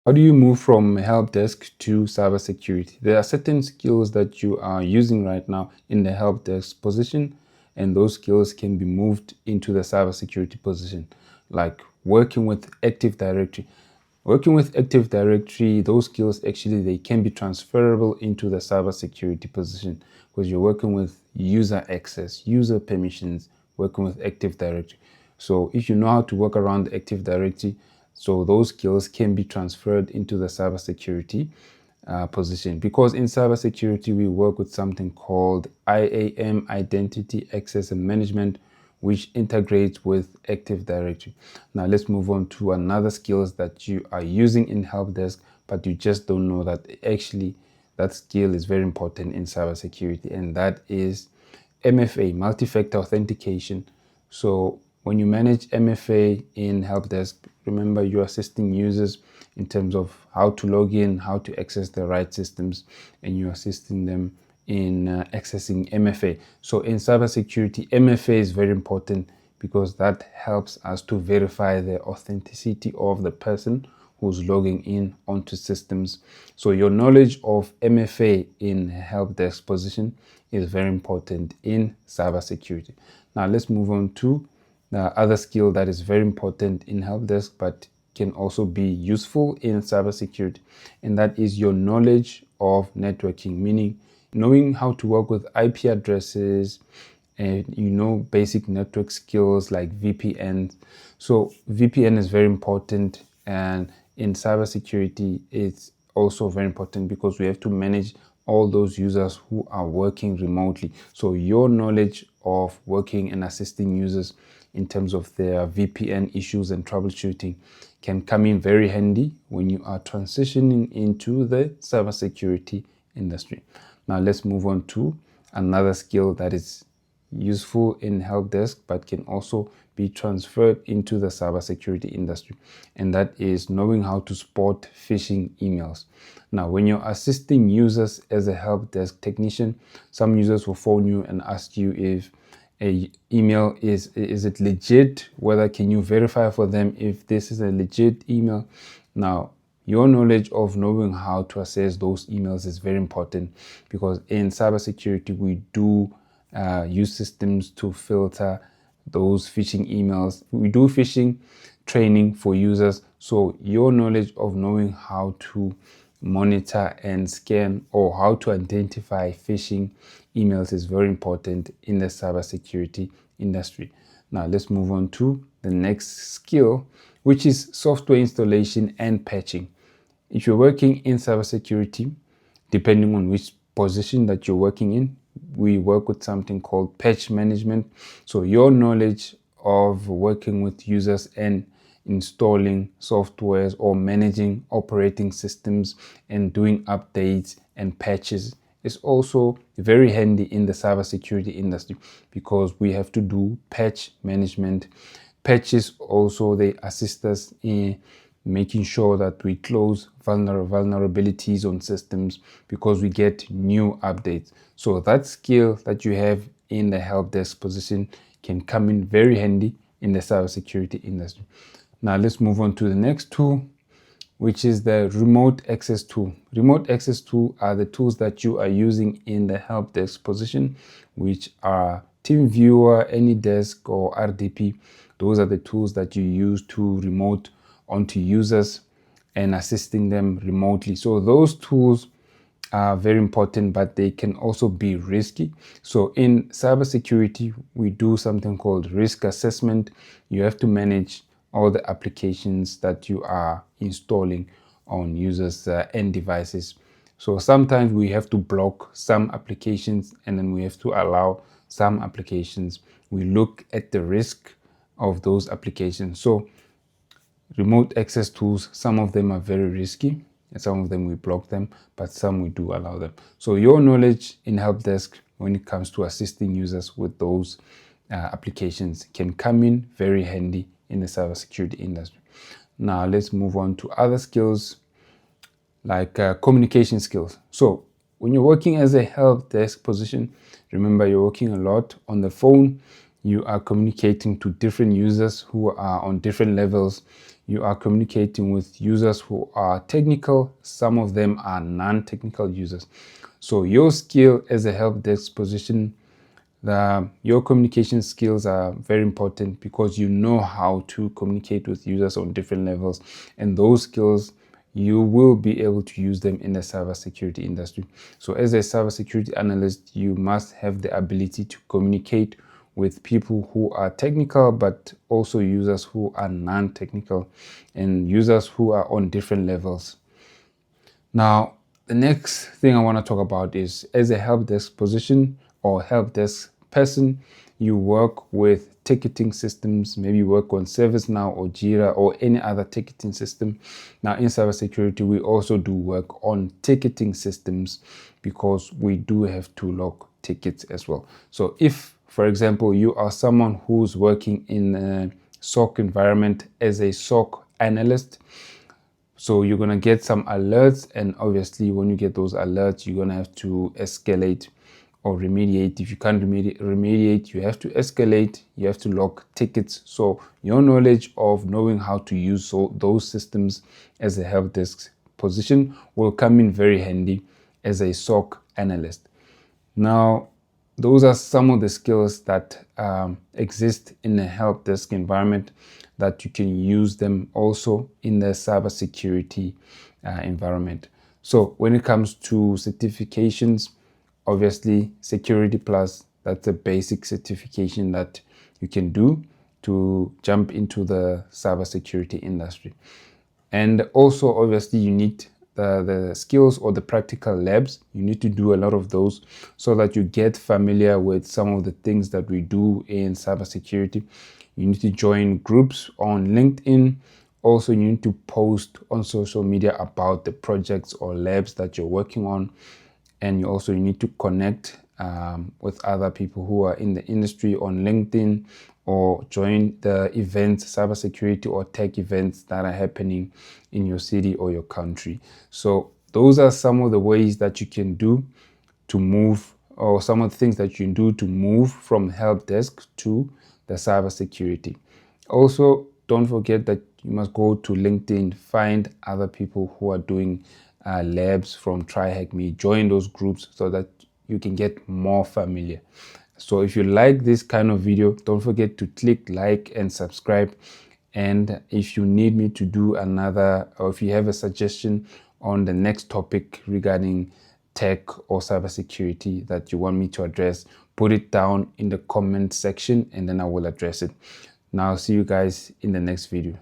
How do you move from help desk to cybersecurity? There are certain skills that you are using right now in the help desk position, and those skills can be moved into the cybersecurity position, like working with Active Directory. Working with Active Directory, those skills actually they can be transferable into the cybersecurity position because you're working with user access, user permissions, working with Active Directory. So if you know how to work around Active Directory, so those skills can be transferred into the cybersecurity position, because in cybersecurity we work with something called IAM, Identity Access and Management, which integrates with Active Directory. Now let's move on to another skills that you are using in Helpdesk, but you just don't know that actually that skill is very important in cybersecurity, and that is MFA, multi-factor authentication. So when you manage MFA in Helpdesk, remember you're assisting users in terms of how to log in, how to access the right systems, and you're assisting them in accessing MFA. So in cybersecurity, MFA is very important because that helps us to verify the authenticity of the person who's logging in onto systems. So your knowledge of MFA in Helpdesk position is very important in cybersecurity. Now let's move on to the other skill that is very important in Helpdesk but can also be useful in cybersecurity, and that is your knowledge of networking, meaning knowing how to work with IP addresses, and basic network skills like VPN. So VPN is very important, and in cybersecurity it's also very important because we have to manage all those users who are working remotely. So your knowledge of working and assisting users in terms of their VPN issues and troubleshooting can come in very handy when you are transitioning into the cybersecurity industry. Now let's move on to another skill that is useful in Helpdesk but can also be transferred into the cybersecurity industry, and that is knowing how to spot phishing emails. Now, when you're assisting users as a Helpdesk technician, some users will phone you and ask you if a email is it legit, whether can you verify for them if this is a legit email. Now, your knowledge of knowing how to assess those emails is very important because in cybersecurity we do use systems to filter those phishing emails. We do phishing training for users, so your knowledge of knowing how to monitor and scan or how to identify phishing emails is very important in the cybersecurity industry. Now let's move on to the next skill, which is software installation and patching. If you're working in cybersecurity, depending on which position that you're working in, we work with something called patch management. So your knowledge of working with users and installing softwares or managing operating systems and doing updates and patches is also very handy in the cybersecurity industry because we have to do patch management. Patches also, they assist us in making sure that we close vulnerabilities on systems because we get new updates. So that skill that you have in the Helpdesk position can come in very handy in the cybersecurity industry. Now let's move on to the next tool, which is the remote access tool. Remote access tool are the tools that you are using in the Helpdesk position, which are TeamViewer, AnyDesk, or RDP. Those are the tools that you use to remote onto users and assisting them remotely. So those tools are very important, but they can also be risky. So in cybersecurity, we do something called risk assessment. You have to manage all the applications that you are installing on users' end devices. So sometimes we have to block some applications and then we have to allow some applications. We look at the risk of those applications. So remote access tools, some of them are very risky and some of them we block them, but some we do allow them. So your knowledge in Helpdesk when it comes to assisting users with those applications can come in very handy in the cybersecurity industry. Now let's move on to other skills like communication skills. So when you're working as a Helpdesk position, remember you're working a lot on the phone. You are communicating to different users who are on different levels. you are communicating with users who are technical. Some of them are non-technical users. So your skill as a help desk position, your communication skills are very important because you know how to communicate with users on different levels, and those skills you will be able to use them in the cybersecurity industry. So as a cybersecurity analyst, you must have the ability to communicate with people who are technical, but also users who are non-technical and users who are on different levels. Now, the next thing I want to talk about is, as a help desk position or help desk person, you work with ticketing systems. Maybe you work on ServiceNow or Jira or any other ticketing system. Now, in cybersecurity, we also do work on ticketing systems because we do have to log tickets as well. So if, for example, you are someone who's working in a SOC environment as a SOC analyst, so you're going to get some alerts, and obviously when you get those alerts, you're going to have to escalate or remediate. If you can't remediate, you have to escalate, you have to log tickets. So your knowledge of knowing how to use those systems as a help desk position will come in very handy as a SOC analyst. Now, those are some of the skills that exist in a help desk environment that you can use them also in the cybersecurity environment. So when it comes to certifications, obviously Security Plus, that's a basic certification that you can do to jump into the cybersecurity industry. And also, obviously, you need the skills or the practical labs. You need to do a lot of those so that you get familiar with some of the things that we do in cybersecurity. You need to join groups on LinkedIn. Also, you need to post on social media about the projects or labs that you're working on. And you also need to connect with other people who are in the industry on LinkedIn, or join the events, cybersecurity or tech events that are happening in your city or your country. So those are some of the ways that you can do to move, or some of the things that you can do to move from help desk to the cybersecurity. Also, don't forget that you must go to LinkedIn, find other people who are doing labs from TryHackMe, join those groups so that you can get more familiar. So if you like this kind of video, don't forget to click like and subscribe. And if you need me to do another, or if you have a suggestion on the next topic regarding tech or cybersecurity that you want me to address, put it down in the comment section and then I will address it. Now, see you guys in the next video.